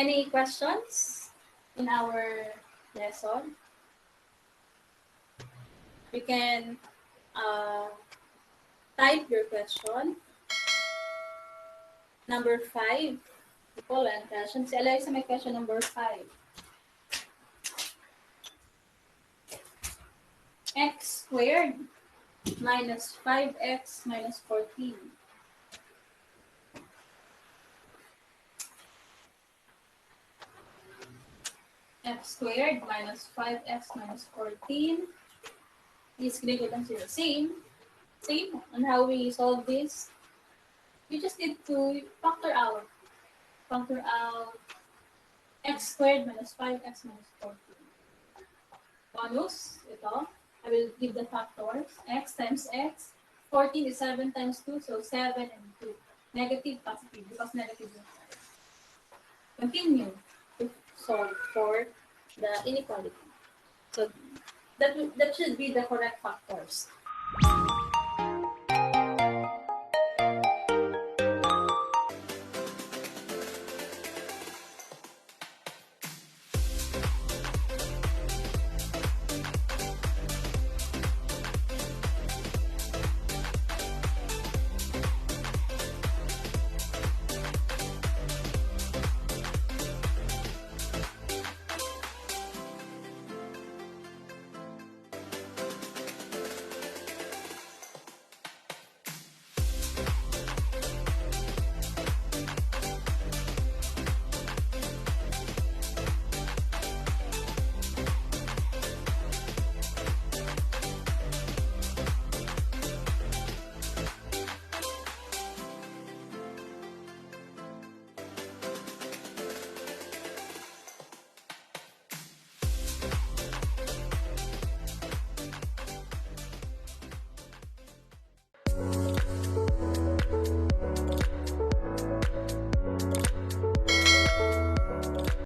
Any questions in our lesson? You can type your question. Number 5. People and question. Si Eliza may question number 5. X squared minus 5x minus 14. X squared minus 5x minus 14 is greater than 0. Same on how we solve this. You just need to factor out x squared minus 5x minus 14. Bonus, ito. I will give the factors. X times x. 14 is 7 times 2, so 7 and 2. Negative, positive, because negative is 5. Continue to solve for the inequality. So that should be the correct factors.